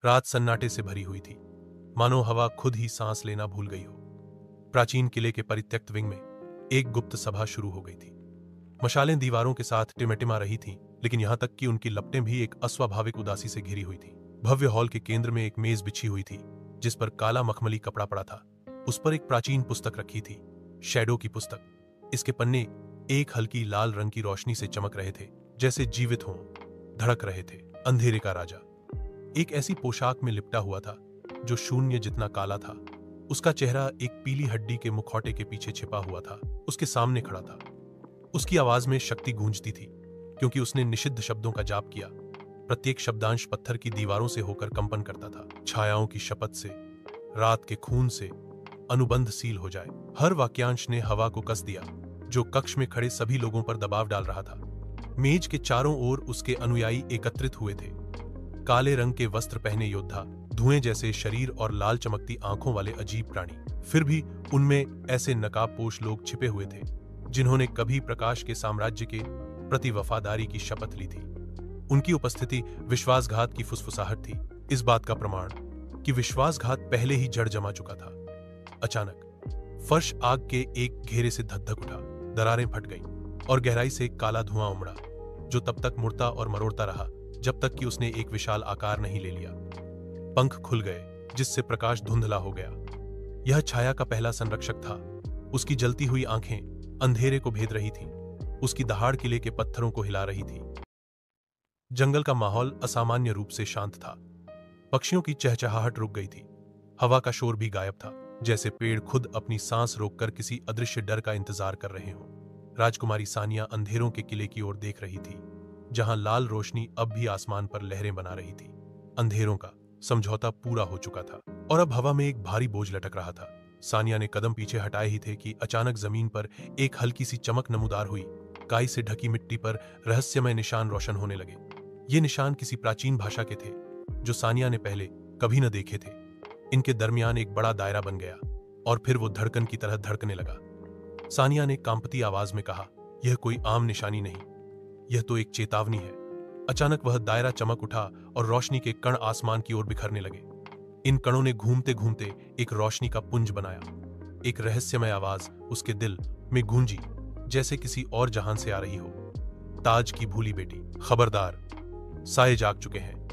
रात सन्नाटे से भरी हुई थी, मानो हवा खुद ही सांस लेना भूल गई हो। प्राचीन किले के परित्यक्त विंग में एक गुप्त सभा शुरू हो गई थी। मशालें दीवारों के साथ टिमटिमा रही थीं, लेकिन यहां तक कि उनकी लपटें भी एक अस्वाभाविक उदासी से घिरी हुई थीं। भव्य हॉल के केंद्र में एक मेज बिछी हुई थी, जिस पर काला मखमली कपड़ा पड़ा था। उस पर एक प्राचीन पुस्तक रखी थी, शैडो की पुस्तक। इसके पन्ने एक हल्की लाल रंग की रोशनी से चमक रहे थे, जैसे जीवित हों, धड़क रहे थे। अंधेरे का राजा एक ऐसी पोशाक में लिपटा हुआ था जो शून्य जितना काला था। उसका चेहरा एक पीली हड्डी के मुखौटे के पीछे छिपा हुआ था। उसके सामने खड़ा था। उसकी आवाज में शक्ति गूंजती थी, क्योंकि उसने निषिद्ध शब्दों का जाप किया। प्रत्येक शब्दांश पत्थर की दीवारों से होकर कंपन करता था, छायाओं की शपथ से, रात के खून से अनुबंध सील हो जाए। हर वाक्यांश ने हवा को कस दिया, जो कक्ष में खड़े सभी लोगों पर दबाव डाल रहा था। मेज के चारों ओर उसके अनुयायी एकत्रित हुए थे। काले रंग के वस्त्र पहने योद्धा, धुएं जैसे शरीर और लाल चमकती आंखों वाले अजीब प्राणी। फिर भी उनमें ऐसे नकाबपोश लोग छिपे हुए थे जिन्होंने कभी प्रकाश के साम्राज्य के प्रति वफादारी की शपथ ली थी। उनकी उपस्थिति विश्वासघात की फुसफुसाहट थी, इस बात का प्रमाण कि विश्वासघात पहले ही जड़ जमा चुका था। अचानक फर्श आग के एक घेरे से धक-धक उठा, दरारें फट गईं और गहराई से काला धुआं उमड़ा, जो तब तक मुड़ता और मरोड़ता रहा जब तक कि उसने एक विशाल आकार नहीं ले लिया। पंख खुल गए, जिससे प्रकाश धुंधला हो गया। यह छाया का पहला संरक्षक था। उसकी जलती हुई आंखें अंधेरे को भेद रही थीं। उसकी दहाड़ किले के पत्थरों को हिला रही थी। जंगल का माहौल असामान्य रूप से शांत था। पक्षियों की चहचहाहट रुक गई थी। हवा का शोर भी गायब था, जैसे पेड़ खुद अपनी सांस रोककर किसी अदृश्य डर का इंतजार कर रहे हों। राजकुमारी सानिया अंधेरों के किले की ओर देख रही थी, जहां लाल रोशनी अब भी आसमान पर लहरें बना रही थी। अंधेरों का समझौता पूरा हो चुका था और अब हवा में एक भारी बोझ लटक रहा था। सानिया ने कदम पीछे हटाए ही थे कि अचानक जमीन पर एक हल्की सी चमक नमूदार हुई। काई से ढकी मिट्टी पर रहस्यमय निशान रोशन होने लगे। ये निशान किसी प्राचीन भाषा के थे, जो सानिया ने पहले कभी न देखे थे। इनके दरमियान एक बड़ा दायरा बन गया और फिर वो धड़कन की तरह धड़कने लगा। सानिया ने कांपती आवाज में कहा, यह कोई आम निशानी नहीं, यह तो एक चेतावनी है। अचानक वह दायरा चमक उठा और रोशनी के कण आसमान की ओर बिखरने लगे। इन कणों ने घूमते घूमते एक रोशनी का पुंज बनाया। एक रहस्यमय आवाज उसके दिल में गूंजी, जैसे किसी और जहान से आ रही हो। ताज की भूली बेटी, खबरदार, साए जाग चुके हैं।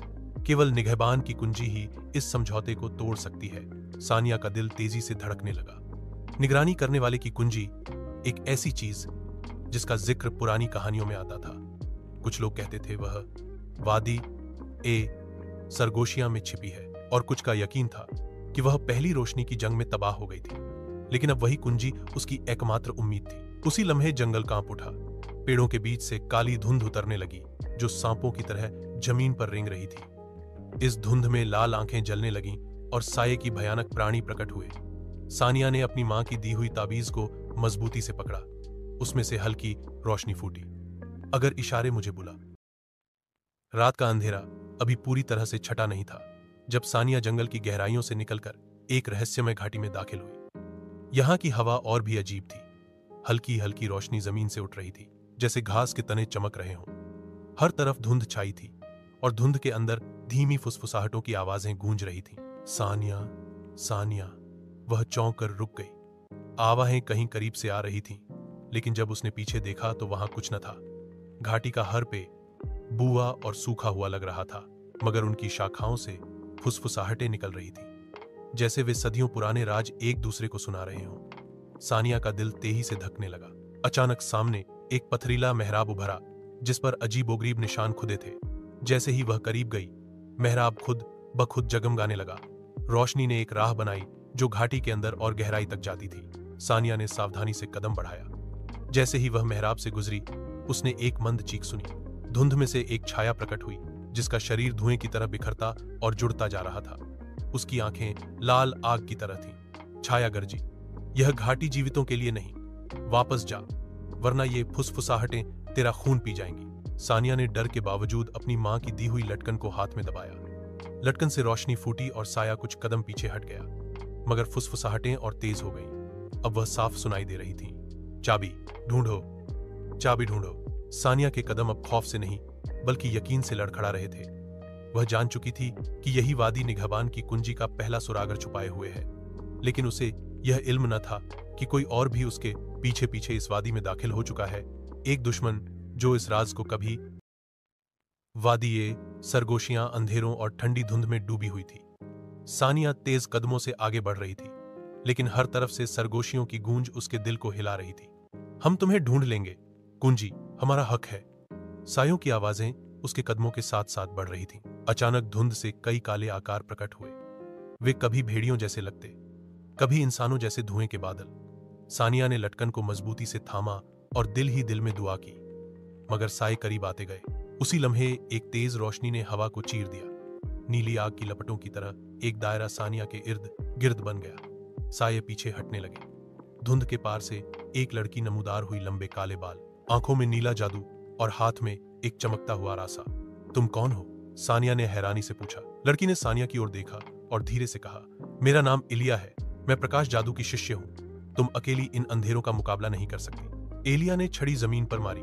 केवल निगहबान की कुंजी ही इस समझौते को तोड़ सकती है। सानिया का दिल तेजी से धड़कने लगा। निगरानी करने वाले की कुंजी, एक ऐसी चीज जिसका जिक्र पुरानी कहानियों में आता था। कुछ लोग कहते थे वह वादी सरगोशिया में छिपी है, और कुछ का यकीन था कि वह पहली रोशनी की जंग में तबाह हो गई थी। लेकिन अब वही कुंजी उसकी एकमात्र उम्मीद थी। उसी लम्हे जंगल कांप उठा। पेड़ों के बीच से काली धुंध उतरने लगी, जो सांपों की तरह जमीन पर रेंग रही थी। इस धुंध में लाल आंखें जलने लगीं और साये की भयानक प्राणी प्रकट हुए। सानिया ने अपनी मां की दी हुई ताबीज को मजबूती से पकड़ा। उसमें से हल्की रोशनी फूटी। अगर इशारे मुझे बुला। रात का अंधेरा अभी पूरी तरह से छटा नहीं था जब सानिया जंगल की गहराइयों से निकलकर एक रहस्यमय घाटी में दाखिल हुई। यहां की हवा और भी अजीब थी। हल्की हल्की रोशनी जमीन से उठ रही थी, जैसे घास के तने चमक रहे हों। हर तरफ धुंध छाई थी और धुंध के अंदर धीमी फुसफुसाहटों की आवाजें गूंज रही थीं। सानिया, सानिया, वह चौंक कर रुक गई। आवाजें कहीं करीब से आ रही थीं, लेकिन जब उसने पीछे देखा तो वहां कुछ न था। घाटी का हर पे बूआ और सूखा हुआ लग रहा था, मगर उनकी शाखाओं से फुसफुसाहटें निकल रही थीं, जैसे वे सदियों पुराने राज एक दूसरे को सुना रहे हों। सानिया का दिल तेजी से धड़कने लगा। अचानक सामने एक पथरीला मेहराब उभरा, जिस पर अजीबोगरीब निशान खुदे थे। जैसे ही वह करीब गई, मेहराब खुद ब खुद जगमगाने लगा। रोशनी ने एक राह बनाई जो घाटी के अंदर और गहराई तक जाती थी। सानिया ने सावधानी से कदम बढ़ाया। जैसे ही वह मेहराब से गुजरी, उसने एक मंद चीख सुनी। धुंध में से एक छाया प्रकट हुई, जिसका शरीर धुएं की तरह बिखरता और जुड़ता जा रहा था। उसकी आंखें लाल आग की तरह थीं। छाया गरजी, यह घाटी जीवितों के लिए नहीं, वापस जा, वरना ये फुसफुसाहटें तेरा खून पी जाएंगी। सानिया ने डर के बावजूद अपनी मां की दी हुई लटकन को हाथ में दबाया। लटकन से रोशनी फूटी और साया कुछ कदम पीछे हट गया, मगर फुसफुसाहटें और तेज हो गई। अब वह साफ सुनाई दे रही थी। चाबी ढूंढो, चाबी ढूंढो। सानिया के कदम अब खौफ से नहीं बल्कि यकीन से लड़खड़ा रहे थे। वह जान चुकी थी कि यही वादी निगहबान की कुंजी का पहला सुरागर छुपाए हुए है, लेकिन उसे यह इल्म न था कि कोई और भी उसके पीछे पीछे इस वादी में दाखिल हो चुका है, एक दुश्मन जो इस राज को कभी वादिये, सरगोशियां अंधेरों और ठंडी धुंध में डूबी हुई थी। सानिया तेज कदमों से आगे बढ़ रही थी, लेकिन हर तरफ से सरगोशियों की गूंज उसके दिल को हिला रही थी। हम तुम्हें ढूंढ लेंगे, कुंजी, हमारा हक है। सायों की आवाजें उसके कदमों के साथ साथ बढ़ रही थीं। अचानक धुंध से कई काले आकार प्रकट हुए। वे कभी भेड़ियों जैसे लगते, कभी इंसानों जैसे धुएं के बादल। सानिया ने लटकन को मजबूती से थामा और दिल ही दिल में दुआ की, मगर साए करीब आते गए। उसी लम्हे एक तेज रोशनी ने हवा को चीर दिया। नीली आग की लपटों की तरह एक दायरा सानिया के इर्द गिर्द बन गया। साये पीछे हटने लगे। धुंध के पार से एक लड़की नमूदार हुई, लंबे काले बाल, आंखों में नीला जादू और हाथ में एक चमकता हुआ रासा। तुम कौन हो? सानिया ने हैरानी से पूछा। लड़की ने सानिया की ओर देखा और धीरे से कहा, मेरा नाम इलिया है, मैं प्रकाश जादू की शिष्य हूं। तुम अकेली इन अंधेरों का मुकाबला नहीं कर सकती। एलिया ने छड़ी जमीन पर मारी।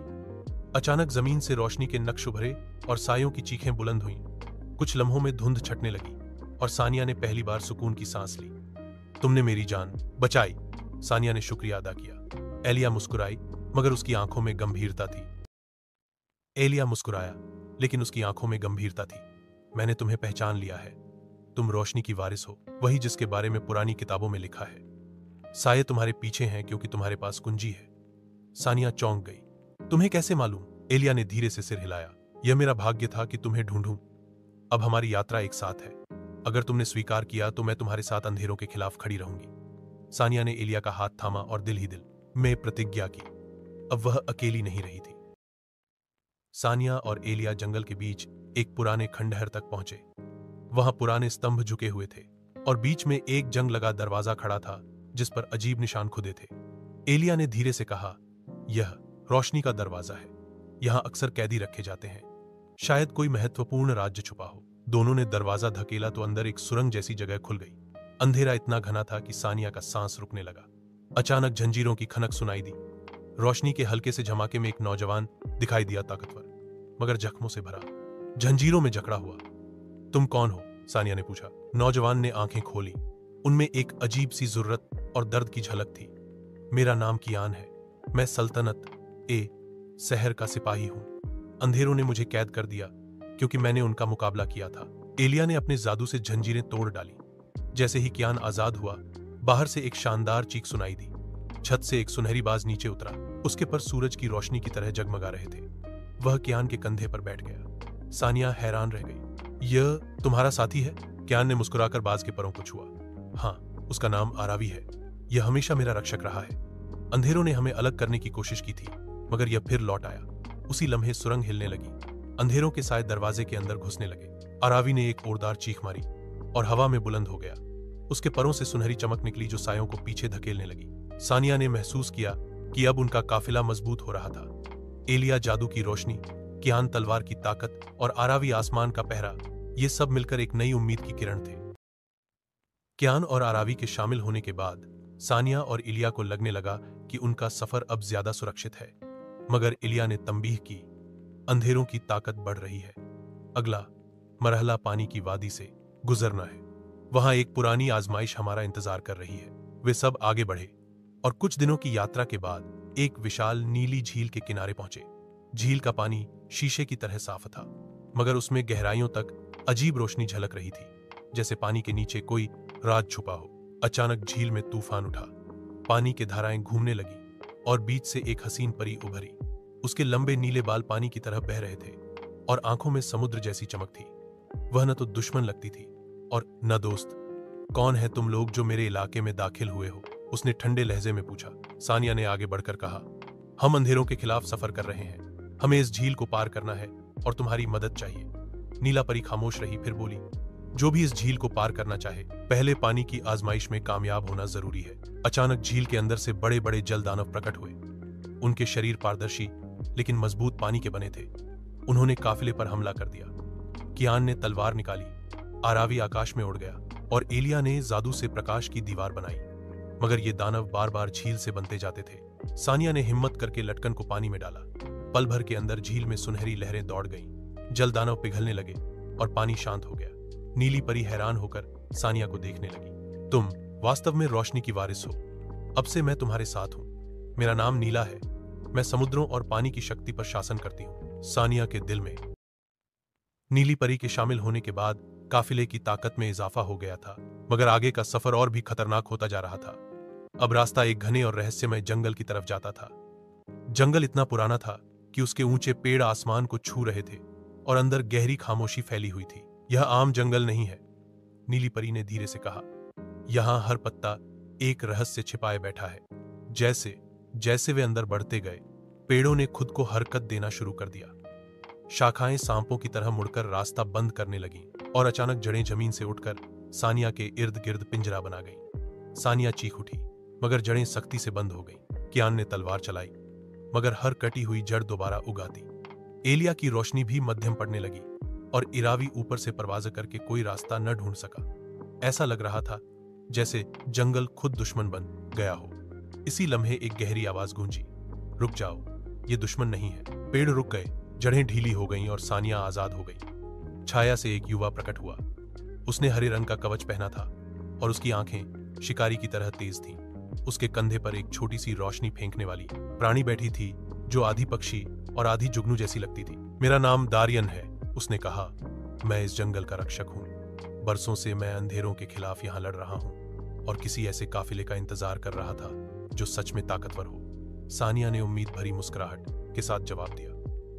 अचानक जमीन से रोशनी के नक्श उभरे और सायों की चीखें बुलंद हुईं। कुछ लम्हों में धुंध छटने लगी और सानिया ने पहली बार सुकून की सांस ली। तुमने मेरी जान बचाई। सानिया ने शुक्रिया अदा किया। एलिया मुस्कुराई, मगर उसकी आंखों में गंभीरता थी। एलिया मुस्कुराया, लेकिन उसकी आंखों में गंभीरता थी। मैंने तुम्हें पहचान लिया है। तुम रोशनी की वारिस हो, वही जिसके बारे में पुरानी किताबों में लिखा है। साये तुम्हारे पीछे हैं क्योंकि तुम्हारे पास कुंजी है। सानिया चौंक गई। तुम्हें कैसे मालूम? एलिया ने धीरे से सिर हिलाया। यह मेरा भाग्य था कि तुम्हें ढूंढूं। अब हमारी यात्रा एक साथ है। अगर तुमने स्वीकार किया तो मैं तुम्हारे साथ अंधेरों के खिलाफ खड़ी रहूंगी। सानिया ने एलिया का हाथ थामा और दिल ही दिल में प्रतिज्ञा की। अब वह अकेली नहीं रही थी। सानिया और एलिया जंगल के बीच एक पुराने खंडहर तक पहुंचे। वहां पुराने स्तंभ झुके हुए थे और बीच में एक जंग लगा दरवाजा खड़ा था जिस पर अजीब निशान खुदे थे। एलिया ने धीरे से कहा, यह रोशनी का दरवाजा है। यहां अक्सर कैदी रखे जाते हैं। शायद कोई महत्वपूर्ण राज्य छुपा हो। दोनों ने दरवाजा धकेला तो अंदर एक सुरंग जैसी जगह खुल गई। अंधेरा इतना घना था कि सानिया का सांस रुकने लगा। अचानक जंजीरों की खनक सुनाई दी। रोशनी के हल्के से झमाके में एक नौजवान दिखाई दिया, ताकतवर मगर जख्मों से भरा, जंजीरों में जकड़ा हुआ। तुम कौन हो? सानिया ने पूछा। नौजवान ने आंखें खोली। उनमें एक अजीब सी जुर्रत और दर्द की झलक थी। मेरा नाम कियान है। मैं सल्तनत ए शहर का सिपाही हूं। अंधेरों ने मुझे कैद कर दिया क्योंकि मैंने उनका मुकाबला किया था। एलिया ने अपने जादू से जंजीरें तोड़ डाली। जैसे ही कियान आजाद हुआ, बाहर से एक शानदार चीख सुनाई दी। छत से एक सुनहरी बाज नीचे उतरा। उसके पर सूरज की रोशनी की तरह जगमगा रहे थे। वह कियान के कंधे पर बैठ गया। सानिया हैरान रह गई। यह तुम्हारा साथी है? कियान ने मुस्कुराकर बाज के परों को छुआ। हाँ, उसका नाम आरावी है। यह हमेशा मेरा रक्षक रहा है। अंधेरों ने हमें अलग करने की कोशिश की थी, मगर यह फिर लौट आया। उसी लम्हे सुरंग हिलने लगी। अंधेरों के साए दरवाजे के अंदर घुसने लगे। आरावी ने एक ओरदार चीख मारी और हवा में बुलंद हो गया। उसके परों से सुनहरी चमक निकली जो सायों को पीछे धकेलने लगी। सानिया ने महसूस किया कि अब उनका काफिला मजबूत हो रहा था। एलिया जादू की रोशनी, कियान तलवार की ताकत और आरावी आसमान का पहरा, ये सब मिलकर एक नई उम्मीद की किरण थे। कियान और आरावी के शामिल होने के बाद सानिया और इलिया को लगने लगा कि उनका सफर अब ज्यादा सुरक्षित है। मगर इलिया ने तंबीह की, अंधेरों की ताकत बढ़ रही है। अगला मरहला पानी की वादी से गुजरना है। वहां एक पुरानी आजमाइश हमारा इंतजार कर रही है। वे सब आगे बढ़े और कुछ दिनों की यात्रा के बाद एक विशाल नीली झील के किनारे पहुंचे। झील का पानी शीशे की तरह साफ था, मगर उसमें गहराइयों तक अजीब रोशनी झलक रही थी, जैसे पानी के नीचे कोई राज छुपा हो। अचानक झील में तूफान उठा। पानी की धाराएं घूमने लगी और बीच से एक हसीन परी उभरी। उसके लंबे नीले बाल पानी की तरह बह रहे थे और आंखों में समुद्र जैसी चमक थी। वह न तो दुश्मन लगती थी और न दोस्त। कौन है तुम लोग जो मेरे इलाके में दाखिल हुए हो? उसने ठंडे लहजे में पूछा। सानिया ने आगे बढ़कर कहा, हम अंधेरों के खिलाफ सफर कर रहे हैं। हमें इस झील को पार करना है और तुम्हारी मदद चाहिए। नीला परी खामोश रही, फिर बोली, जो भी इस झील को पार करना चाहे, पहले पानी की आजमाइश में कामयाब होना जरूरी है। अचानक झील के अंदर से बड़े बड़े जल दानव प्रकट हुए। उनके शरीर पारदर्शी लेकिन मजबूत पानी के बने थे। उन्होंने काफिले पर हमला कर दिया। कियान ने तलवार निकाली, आरावी आकाश में उड़ गया और एलिया ने जादू से प्रकाश की दीवार बनाई। मगर ये दानव बार बार झील से बनते जाते थे। सानिया ने हिम्मत करके लटकन को पानी में डाला। पल भर के अंदर झील में सुनहरी लहरें दौड़ गईं। जल दानव पिघलने लगे। और पानी शांत हो गया। नीली परी हैरान होकर सानिया को देखने लगी। तुम वास्तव में रोशनी की वारिस हो। अब से मैं तुम्हारे साथ हूं। मेरा नाम नीला है। मैं समुद्रों और पानी की शक्ति पर शासन करती हूं। सानिया के दिल में नीली परी के शामिल होने के बाद काफिले की ताकत में इजाफा हो गया था, मगर आगे का सफर और भी खतरनाक होता जा रहा था। अब रास्ता एक घने और रहस्यमय जंगल की तरफ जाता था। जंगल इतना पुराना था कि उसके ऊंचे पेड़ आसमान को छू रहे थे और अंदर गहरी खामोशी फैली हुई थी। यह आम जंगल नहीं है, नीली परी ने धीरे से कहा। यहां हर पत्ता एक रहस्य छिपाए बैठा है। जैसे जैसे वे अंदर बढ़ते गए, पेड़ों ने खुद को हरकत देना शुरू कर दिया। शाखाएं सांपों की तरह मुड़कर रास्ता बंद करने लगीं और अचानक जड़ें जमीन से उठकर सानिया के इर्द गिर्द पिंजरा बना गईं। सानिया चीख उठी, मगर जड़ें सख्ती से बंद हो गईं। कियान ने तलवार चलाई, मगर हर कटी हुई जड़ दोबारा उगाती। एलिया की रोशनी भी मध्यम पड़ने लगी और इरावी ऊपर से परवाज़ करके कोई रास्ता न ढूंढ सका। ऐसा लग रहा था जैसे जंगल खुद दुश्मन बन गया हो। इसी लम्हे एक गहरी आवाज गूंजी, रुक जाओ, ये दुश्मन नहीं है। पेड़ रुक गए, जड़ें ढीली हो गईं और सानिया आजाद हो गई। छाया से एक युवा प्रकट हुआ। उसने हरे रंग का कवच पहना था और उसकी आंखें शिकारी की तरह तेज थीं। उसके कंधे पर एक छोटी सी रोशनी फेंकने वाली प्राणी बैठी थी, जो आधी पक्षी और आधी जुगनू जैसी लगती थी। मेरा नाम दारियन है, उसने कहा। मैं इस जंगल का रक्षक हूं। बरसों से मैं अंधेरों के खिलाफ यहां लड़ रहा हूं और किसी ऐसे काफिले का इंतजार कर रहा था जो सच में ताकतवर हो। सानिया ने उम्मीद भरी मुस्कुराहट के साथ जवाब दिया,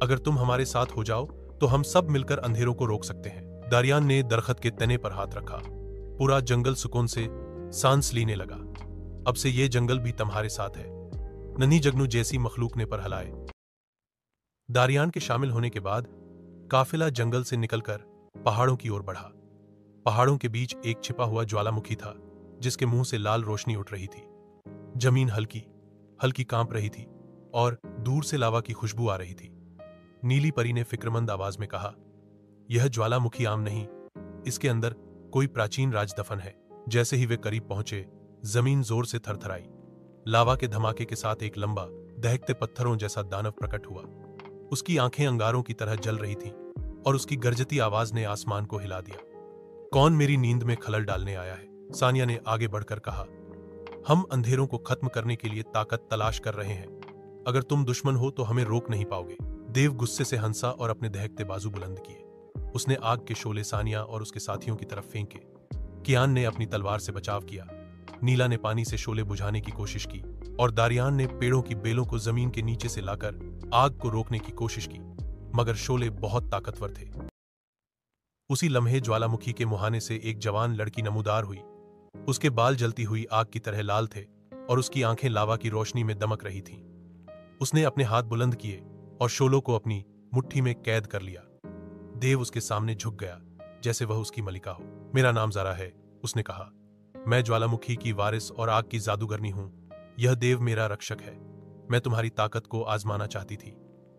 अगर तुम हमारे साथ हो जाओ तो हम सब मिलकर अंधेरों को रोक सकते हैं। दारियान ने दरख्त के तने पर हाथ रखा। पूरा जंगल सुकून से सांस लेने लगा। अब से ये जंगल भी तुम्हारे साथ है, नन्ही जगनू जैसी मखलूक ने पर हलाए। दारियान के शामिल होने के बाद काफिला जंगल से निकलकर पहाड़ों की ओर बढ़ा। पहाड़ों के बीच एक छिपा हुआ ज्वालामुखी था, जिसके मुंह से लाल रोशनी उठ रही थी। जमीन हल्की हल्की कांप रही थी और दूर से लावा की खुशबू आ रही थी। नीली परी ने फिक्रमंद आवाज में कहा, यह ज्वालामुखी आम नहीं, इसके अंदर कोई प्राचीन राजदफन है। जैसे ही वे करीब पहुंचे, जमीन जोर से थरथराई। लावा के धमाके के साथ एक लंबा, दहकते पत्थरों जैसा दानव प्रकट हुआ। उसकी आंखें अंगारों की तरह जल रही थीं और उसकी गर्जती आवाज ने आसमान को हिला दिया। कौन मेरी नींद में खलल डालने आया है? सानिया ने आगे बढ़कर कहा, हम अंधेरों को खत्म करने के लिए ताकत तलाश कर रहे हैं। अगर तुम दुश्मन हो तो हमें रोक नहीं पाओगे। देव गुस्से से हंसा और अपने दहकते बाजू बुलंद किए। उसने आग के शोले सानिया और उसके साथियों की तरफ फेंके। कियान ने अपनी तलवार से बचाव किया। नीला ने पानी से शोले बुझाने की कोशिश की और दारियान ने पेड़ों की बेलों को जमीन के नीचे से लाकर आग को रोकने की कोशिश की, मगर शोले बहुत ताकतवर थे। उसी लम्हे ज्वालामुखी के मुहाने से एक जवान लड़की नमूदार हुई। उसके बाल जलती हुई आग की तरह लाल थे और उसकी आंखें लावा की रोशनी में दमक रही थीं। उसने अपने हाथ बुलंद किए और शोलों को अपनी मुट्ठी में कैद कर लिया। देव उसके सामने झुक गया, जैसे वह उसकी मलिका हो। मेरा नाम ज़रा है, उसने कहा। मैं ज्वालामुखी की वारिस और आग की जादूगरनी हूं। यह देव मेरा रक्षक है। मैं तुम्हारी ताकत को आजमाना चाहती थी।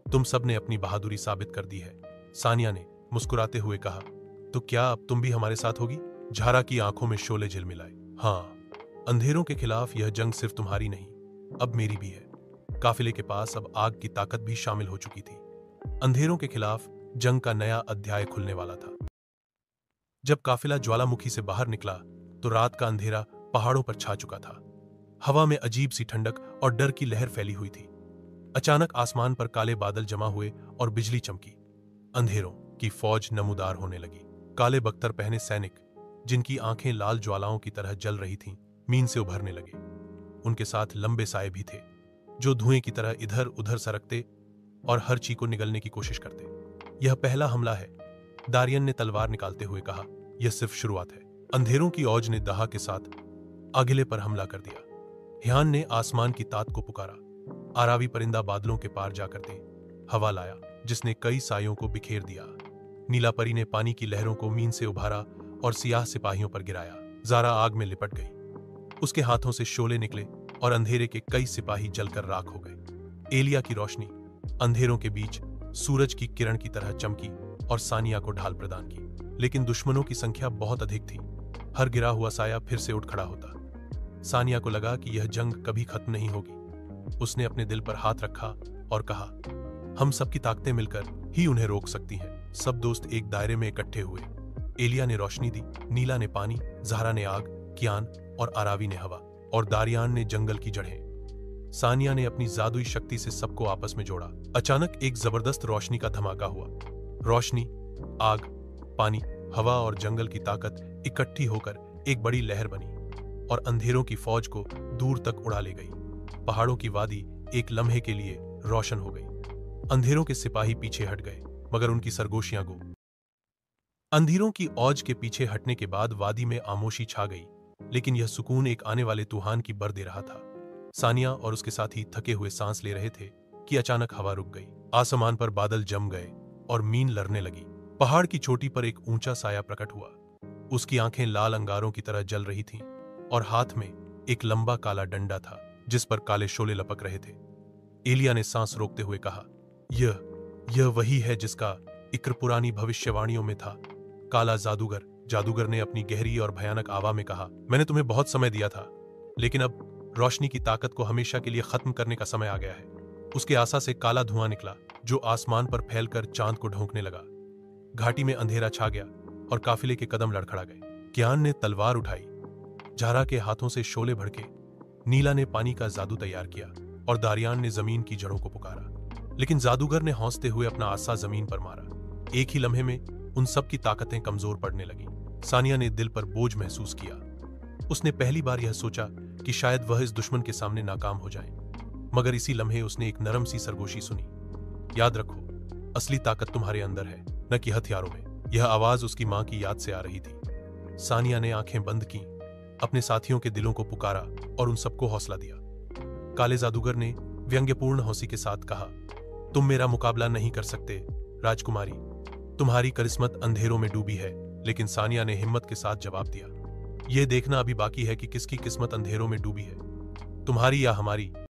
तुम सब ने अपनी बहादुरी साबित कर दी है। सानिया ने मुस्कुराते हुए कहा, तो क्या अब तुम भी हमारे साथ होगी? झारा की आंखों में शोले झिलमिलाए। हाँ, अंधेरों के खिलाफ यह जंग सिर्फ तुम्हारी नहीं, अब मेरी भी है। काफिले के पास अब आग की ताकत भी शामिल हो चुकी थी। अंधेरों के खिलाफ जंग का नया अध्याय खुलने वाला था। जब काफिला ज्वालामुखी से बाहर निकला तो रात का अंधेरा पहाड़ों पर छा चुका था। हवा में अजीब सी ठंडक और डर की लहर फैली हुई थी। अचानक आसमान पर काले बादल जमा हुए और बिजली चमकी। अंधेरों की फौज नमूदार होने लगी। काले बख्तर पहने सैनिक, जिनकी आंखें लाल ज्वालाओं की तरह जल रही थीं, मीन से उभरने लगे। उनके साथ लंबे साए भी थे, जो धुएं की तरह इधर उधर सरकते और हर चीज को निगलने की कोशिश करते। यह पहला हमला है, दारियन ने तलवार निकालते हुए कहा। यह सिर्फ शुरुआत है। अंधेरों की औज ने दहा के साथ अगले पर हमला कर दिया। ह्यान ने आसमान की तात को पुकारा। आरावी परिंदा बादलों के पार जाकर दे हवा लाया, जिसने कई सायों को बिखेर दिया। नीला परी ने पानी की लहरों को मीन से उभारा और सियाह सिपाहियों पर गिराया। ज़ारा आग में लिपट गई। उसके हाथों से शोले निकले और अंधेरे के कई सिपाही जलकर राख हो गए। एलिया की रोशनी अंधेरों के बीच सूरज की किरण की तरह चमकी और सानिया को ढाल प्रदान की। लेकिन दुश्मनों की संख्या बहुत अधिक थी। हर गिरा हुआ साया फिर से उठ खड़ा होता। सानिया को लगा कि यह जंग कभी खत्म नहीं होगी। उसने अपने दिल पर हाथ रखा और कहा, हम सबकी ताकतें मिलकर ही उन्हें रोक सकती हैं। सब दोस्त एक दायरे में इकट्ठे हुए। एलिया ने रोशनी दी, नीला ने पानी, ज़हरा ने आग, कियान और आरावी ने हवा, और दारियान ने जंगल की जड़ें। सानिया ने अपनी जादुई शक्ति से सबको आपस में जोड़ा। अचानक एक जबरदस्त रोशनी का धमाका हुआ। रोशनी, आग, पानी, हवा और जंगल की ताकत इकट्ठी होकर एक बड़ी लहर बनी और अंधेरों की फौज को दूर तक उड़ा ले गई। पहाड़ों की वादी एक लम्हे के लिए रोशन हो गई। अंधेरों के सिपाही पीछे हट गए, मगर उनकी सरगोशियां गो। अंधेरों की औज के पीछे हटने के बाद वादी में आमोशी छा गई, लेकिन यह सुकून एक आने वाले तूफान की बर दे रहा था। सानिया और उसके साथी थके हुए सांस ले रहे थे कि अचानक हवा रुक गई। आसमान पर बादल जम गए और मीन लड़ने लगी। पहाड़ की चोटी पर एक ऊंचा साया प्रकट हुआ। उसकी आंखें लाल अंगारों की तरह जल रही थीं और हाथ में एक लंबा काला डंडा था जिस पर काले शोले लपक रहे थे। एलिया ने सांस रोकते हुए कहा, यह वही है जिसका इक्र पुरानी भविष्यवाणियों में था। काला जादूगर ने अपनी गहरी और भयानक आवाज में कहा, मैंने तुम्हें बहुत समय दिया था, लेकिन अब रोशनी की ताकत को हमेशा के लिए खत्म करने का समय आ गया है। उसके आसा से काला धुआं निकला जो आसमान पर फैलकर चांद को ढोंकने लगा। घाटी में अंधेरा छा गया और काफिले के कदम लड़खड़ा गए। कियान ने तलवार उठाई, ज़हरा के हाथों से शोले भड़के। नीला ने पानी का जादू तैयार किया और दारियान ने जमीन की जड़ों को पुकारा। लेकिन जादूगर ने हौंसते हुए अपना आसा जमीन पर मारा। एक ही लम्हे में उन सब की ताकतें कमजोर पड़ने लगी। सानिया ने दिल पर बोझ महसूस किया। उसने पहली बार यह सोचा कि शायद वह इस दुश्मन के सामने नाकाम हो जाए, मगर इसी लम्हे उसने एक नरम सी सरगोशी सुनी, याद रखो, असली ताकत तुम्हारे अंदर है, न कि हथियारों में। यह आवाज उसकी मां की याद से आ रही थी। सानिया ने आंखें बंद की, अपने साथियों के दिलों को पुकारा और उन सबको हौसला दिया। काले जादूगर ने व्यंग्यपूर्ण हंसी के साथ कहा, तुम मेरा मुकाबला नहीं कर सकते राजकुमारी, तुम्हारी किस्मत अंधेरों में डूबी है। लेकिन सानिया ने हिम्मत के साथ जवाब दिया, यह देखना अभी बाकी है कि किसकी किस्मत अंधेरों में डूबी है, तुम्हारी या हमारी।